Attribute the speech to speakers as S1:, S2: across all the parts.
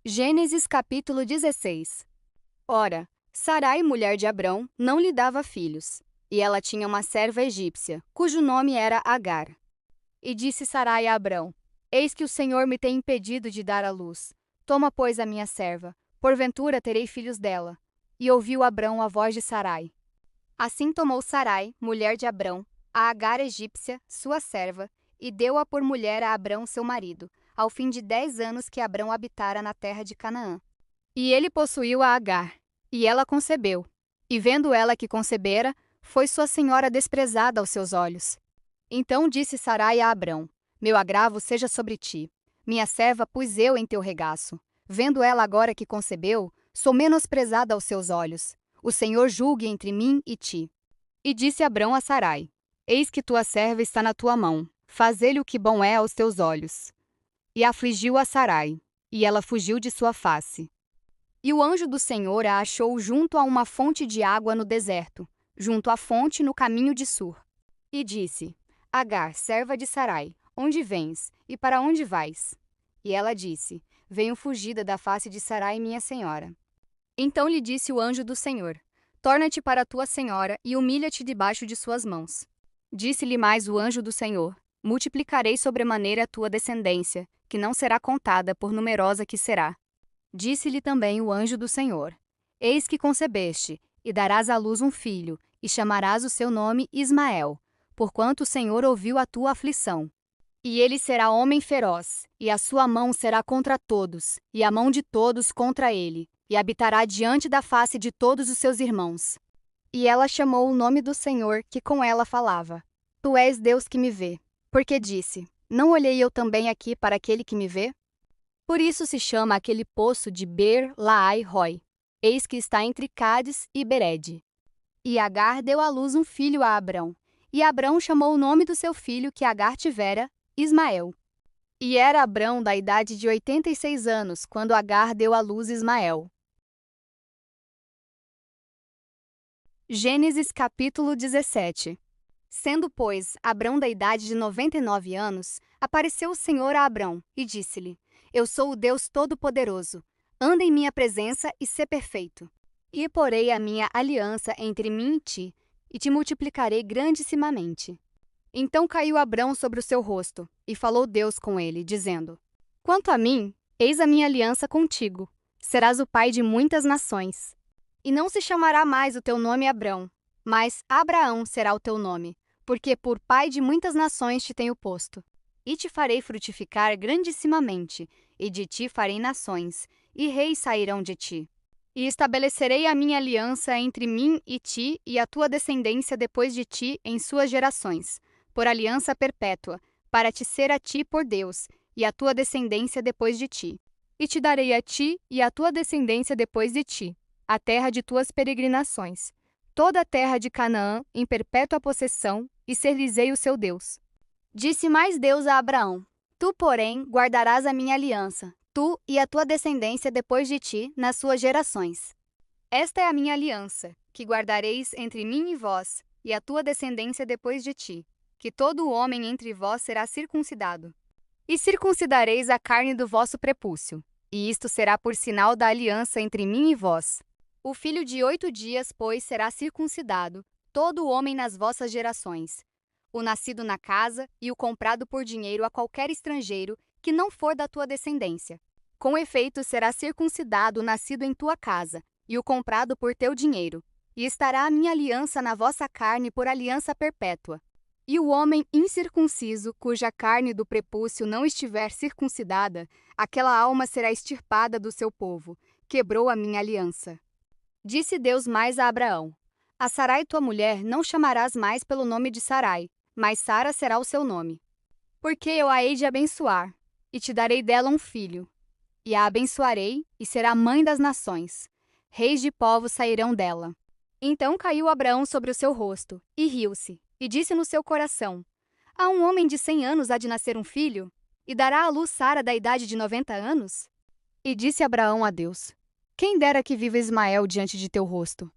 S1: Gênesis capítulo 16. Ora, Sarai, mulher de Abrão, não lhe dava filhos, e ela tinha uma serva egípcia, cujo nome era Agar. E disse Sarai a Abrão: Eis que o Senhor me tem impedido de dar à luz. Toma, pois, a minha serva, porventura terei filhos dela. E ouviu Abrão a voz de Sarai. Assim tomou Sarai, mulher de Abrão, a Agar egípcia, sua serva, e deu-a por mulher a Abrão seu marido, ao fim de 10 anos que Abrão habitara na terra de Canaã. E ele possuiu a Agar, e ela concebeu. E vendo ela que concebera, foi sua senhora desprezada aos seus olhos. Então disse Sarai a Abrão: Meu agravo seja sobre ti. Minha serva pus eu em teu regaço. Vendo ela agora que concebeu, sou menosprezada aos seus olhos. O Senhor julgue entre mim e ti. E disse Abrão a Sarai: Eis que tua serva está na tua mão. Fazê-lhe o que bom é aos teus olhos. E afligiu a Sarai, e ela fugiu de sua face. E o anjo do Senhor a achou junto a uma fonte de água no deserto, junto à fonte no caminho de Sur. E disse: Agar, serva de Sarai, onde vens, e para onde vais? E ela disse: Venho fugida da face de Sarai, minha senhora. Então lhe disse o anjo do Senhor: Torna-te para a tua senhora e humilha-te debaixo de suas mãos. Disse-lhe mais o anjo do Senhor: Multiplicarei sobremaneira a tua descendência, que não será contada, por numerosa que será. Disse-lhe também o anjo do Senhor: Eis que concebeste, e darás à luz um filho, e chamarás o seu nome Ismael, porquanto o Senhor ouviu a tua aflição. E ele será homem feroz, e a sua mão será contra todos, e a mão de todos contra ele, e habitará diante da face de todos os seus irmãos. E ela chamou o nome do Senhor que com ela falava: Tu és Deus que me vê. Porque disse: Não olhei eu também aqui para aquele que me vê? Por isso se chama aquele poço de Ber-Laai-Roi. Eis que está entre Cádiz e Berede. E Agar deu à luz um filho a Abrão. E Abrão chamou o nome do seu filho que Agar tivera, Ismael. E era Abrão da idade de 86 anos, quando Agar deu à luz Ismael. Gênesis capítulo 17. Sendo, pois, Abrão da idade de 99 anos, apareceu o Senhor a Abrão e disse-lhe: Eu sou o Deus Todo-Poderoso. Anda em minha presença e sê perfeito. E porei a minha aliança entre mim e te multiplicarei grandissimamente. Então caiu Abrão sobre o seu rosto, e falou Deus com ele, dizendo: Quanto a mim, eis a minha aliança contigo. Serás o pai de muitas nações. E não se chamará mais o teu nome Abrão, mas Abraão será o teu nome, porque por pai de muitas nações te tenho posto. E te farei frutificar grandissimamente, e de ti farei nações, e reis sairão de ti. E estabelecerei a minha aliança entre mim e ti e a tua descendência depois de ti em suas gerações, por aliança perpétua, para te ser a ti por Deus, e a tua descendência depois de ti. E te darei a ti e a tua descendência depois de ti, a terra de tuas peregrinações, toda a terra de Canaã em perpétua possessão, e ser-lhes-ei o seu Deus. Disse mais Deus a Abraão: Tu, porém, guardarás a minha aliança, tu e a tua descendência depois de ti, nas suas gerações. Esta é a minha aliança, que guardareis entre mim e vós, e a tua descendência depois de ti, que todo o homem entre vós será circuncidado. E circuncidareis a carne do vosso prepúcio, e isto será por sinal da aliança entre mim e vós. O filho de 8 dias, pois, será circuncidado, todo o homem nas vossas gerações, o nascido na casa e o comprado por dinheiro a qualquer estrangeiro que não for da tua descendência. Com efeito, será circuncidado o nascido em tua casa, e o comprado por teu dinheiro. E estará a minha aliança na vossa carne por aliança perpétua. E o homem incircunciso, cuja carne do prepúcio não estiver circuncidada, aquela alma será extirpada do seu povo. Quebrou a minha aliança. Disse Deus mais a Abraão: A Sarai tua mulher não chamarás mais pelo nome de Sarai, mas Sara será o seu nome. Porque eu a hei de abençoar, e te darei dela um filho. E a abençoarei, e será mãe das nações. Reis de povos sairão dela. Então caiu Abraão sobre o seu rosto, e riu-se, e disse no seu coração: A um homem de 100 anos há de nascer um filho? E dará à luz Sara da idade de 90 anos? E disse Abraão a Deus: Quem dera que viva Ismael diante de teu rosto.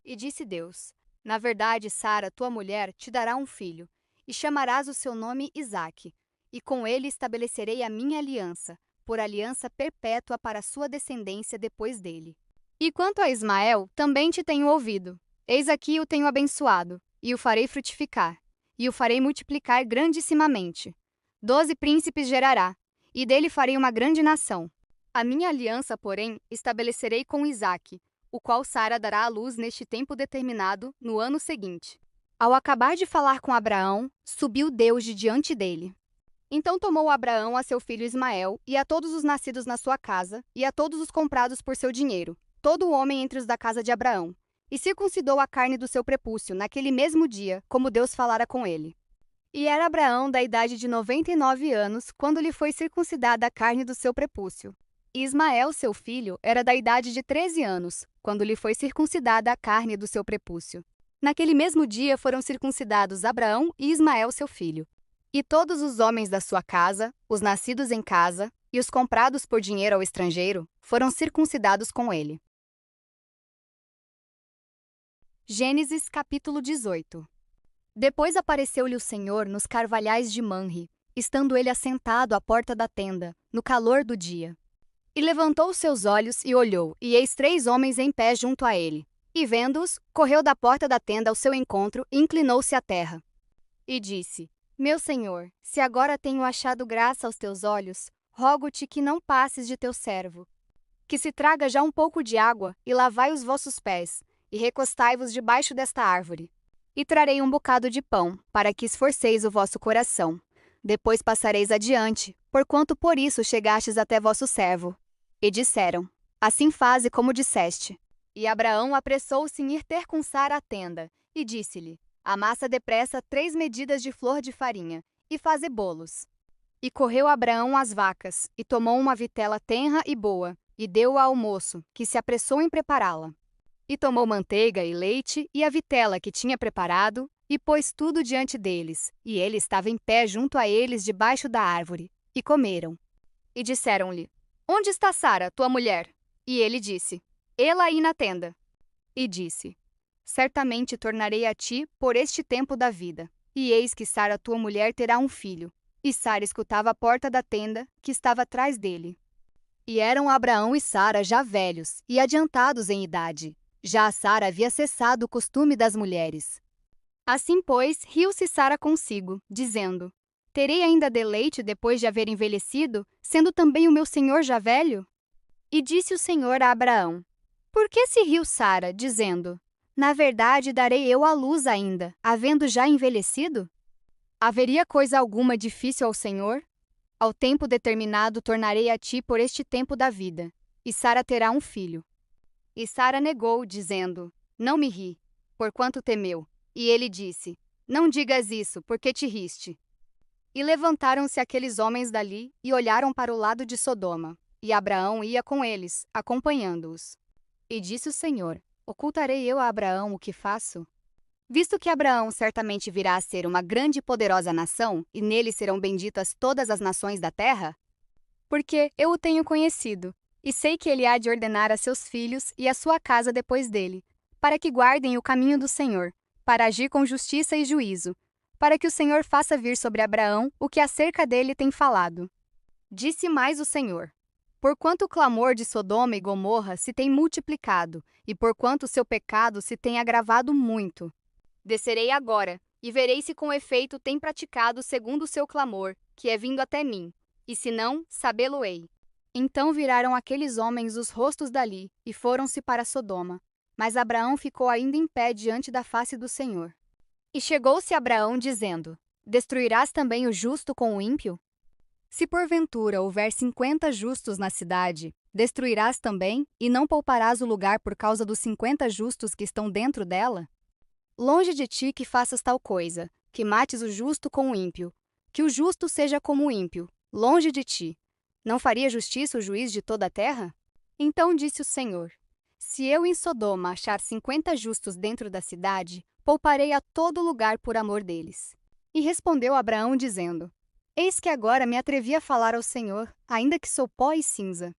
S1: E disse Deus: Na verdade, Sara, tua mulher, te dará um filho, e chamarás o seu nome Isaque, e com ele estabelecerei a minha aliança, por aliança perpétua para sua descendência depois dele. E quanto a Ismael, também te tenho ouvido. Eis aqui o tenho abençoado, e o farei frutificar, e o farei multiplicar grandissimamente. 12 príncipes gerará, e dele farei uma grande nação. A minha aliança, porém, estabelecerei com Isaque, o qual Sara dará à luz neste tempo determinado, no ano seguinte. Ao acabar de falar com Abraão, subiu Deus de diante dele. Então tomou Abraão a seu filho Ismael, e a todos os nascidos na sua casa, e a todos os comprados por seu dinheiro, todo o homem entre os da casa de Abraão, e circuncidou a carne do seu prepúcio naquele mesmo dia, como Deus falara com ele. E era Abraão da idade de 99 anos, quando lhe foi circuncidada a carne do seu prepúcio. E Ismael, seu filho, era da idade de 13 anos, quando lhe foi circuncidada a carne do seu prepúcio. Naquele mesmo dia foram circuncidados Abraão e Ismael, seu filho. E todos os homens da sua casa, os nascidos em casa, e os comprados por dinheiro ao estrangeiro, foram circuncidados com ele. Gênesis capítulo 18. Depois apareceu-lhe o Senhor nos carvalhais de Manre, estando ele assentado à porta da tenda, no calor do dia. E levantou os seus olhos e olhou, e eis 3 homens em pé junto a ele. E vendo-os, correu da porta da tenda ao seu encontro e inclinou-se à terra. E disse: Meu senhor, se agora tenho achado graça aos teus olhos, rogo-te que não passes de teu servo. Que se traga já um pouco de água, e lavai os vossos pés, e recostai-vos debaixo desta árvore. E trarei um bocado de pão, para que esforceis o vosso coração. Depois passareis adiante, porquanto por isso chegastes até vosso servo. E disseram: Assim faze como disseste. E Abraão apressou-se em ir ter com Sara à tenda, e disse-lhe: Amassa depressa 3 medidas de flor de farinha, e faze bolos. E correu Abraão às vacas, e tomou uma vitela tenra e boa, e deu-a ao moço, que se apressou em prepará-la. E tomou manteiga e leite, e a vitela que tinha preparado, e pôs tudo diante deles, e ele estava em pé junto a eles debaixo da árvore, e comeram. E disseram-lhe: Onde está Sara, tua mulher? E ele disse: Ela aí na tenda. E disse: Certamente tornarei a ti por este tempo da vida. E eis que Sara, tua mulher, terá um filho. E Sara escutava a porta da tenda, que estava atrás dele. E eram Abraão e Sara já velhos, e adiantados em idade. Já a Sara havia cessado o costume das mulheres. Assim, pois, riu-se Sara consigo, dizendo: Terei ainda deleite depois de haver envelhecido, sendo também o meu senhor já velho? E disse o Senhor a Abraão: Por que se riu Sara, dizendo: Na verdade darei eu à luz ainda, havendo já envelhecido? Haveria coisa alguma difícil ao Senhor? Ao tempo determinado tornarei a ti por este tempo da vida, e Sara terá um filho. E Sara negou, dizendo: Não me ri, porquanto temeu. E ele disse: Não digas isso, porque te riste. E levantaram-se aqueles homens dali, e olharam para o lado de Sodoma. E Abraão ia com eles, acompanhando-os. E disse o Senhor: Ocultarei eu a Abraão o que faço? Visto que Abraão certamente virá a ser uma grande e poderosa nação, e nele serão benditas todas as nações da terra? Porque eu o tenho conhecido, e sei que ele há de ordenar a seus filhos e a sua casa depois dele, para que guardem o caminho do Senhor, para agir com justiça e juízo, para que o Senhor faça vir sobre Abraão o que acerca dele tem falado. Disse mais o Senhor: Porquanto o clamor de Sodoma e Gomorra se tem multiplicado, e porquanto o seu pecado se tem agravado muito, descerei agora, e verei se com efeito tem praticado segundo o seu clamor, que é vindo até mim, e se não, sabê-lo-ei. Então viraram aqueles homens os rostos dali, e foram-se para Sodoma. Mas Abraão ficou ainda em pé diante da face do Senhor. E chegou-se Abraão, dizendo: Destruirás também o justo com o ímpio? Se porventura houver 50 justos na cidade, destruirás também, e não pouparás o lugar por causa dos 50 justos que estão dentro dela? Longe de ti que faças tal coisa, que mates o justo com o ímpio, que o justo seja como o ímpio, longe de ti. Não faria justiça o juiz de toda a terra? Então disse o Senhor: Se eu em Sodoma achar 50 justos dentro da cidade, pouparei a todo lugar por amor deles. E respondeu Abraão, dizendo: Eis que agora me atrevi a falar ao Senhor, ainda que sou pó e cinza.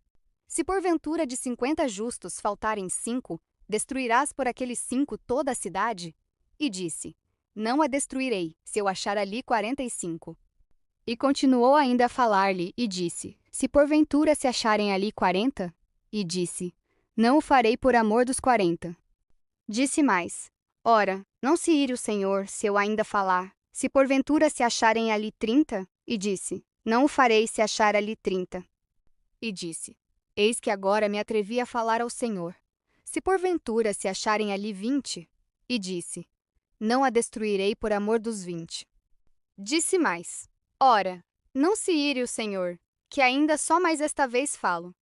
S1: Se porventura de 50 justos faltarem 5, destruirás por aqueles 5 toda a cidade? E disse: Não a destruirei, se eu achar ali 45. E continuou ainda a falar-lhe, e disse: Se porventura se acharem ali 40? E disse: Não o farei por amor dos 40. Disse mais: Ora, não se ire o Senhor, se eu ainda falar. Se porventura se acharem ali 30? E disse: Não o farei se achar ali 30. E disse: Eis que agora me atrevi a falar ao Senhor. Se porventura se acharem ali 20? E disse: Não a destruirei por amor dos 20. Disse mais: Ora, não se ire o Senhor, que ainda só mais esta vez falo.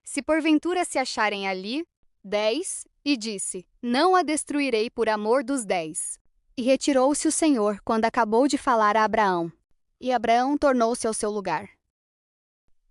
S1: Se porventura se acharem ali 10, e disse: Não a destruirei por amor dos 10. E retirou-se o Senhor quando acabou de falar a Abraão. E Abraão tornou-se ao seu lugar.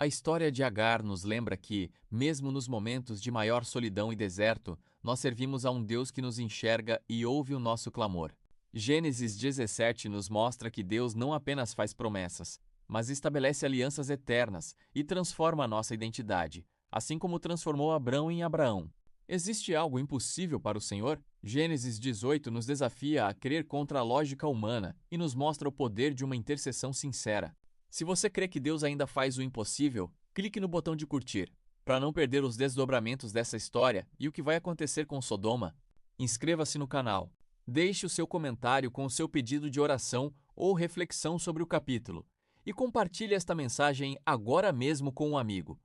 S2: A história de Agar nos lembra que, mesmo nos momentos de maior solidão e deserto, nós servimos a um Deus que nos enxerga e ouve o nosso clamor. Gênesis 17 nos mostra que Deus não apenas faz promessas, mas estabelece alianças eternas e transforma a nossa identidade, assim como transformou Abrão em Abraão. Existe algo impossível para o Senhor? Gênesis 18 nos desafia a crer contra a lógica humana e nos mostra o poder de uma intercessão sincera. Se você crê que Deus ainda faz o impossível, clique no botão de curtir. Para não perder os desdobramentos dessa história e o que vai acontecer com Sodoma, inscreva-se no canal. Deixe o seu comentário com o seu pedido de oração ou reflexão sobre o capítulo e compartilhe esta mensagem agora mesmo com um amigo.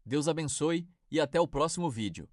S2: Deus abençoe e até o próximo vídeo.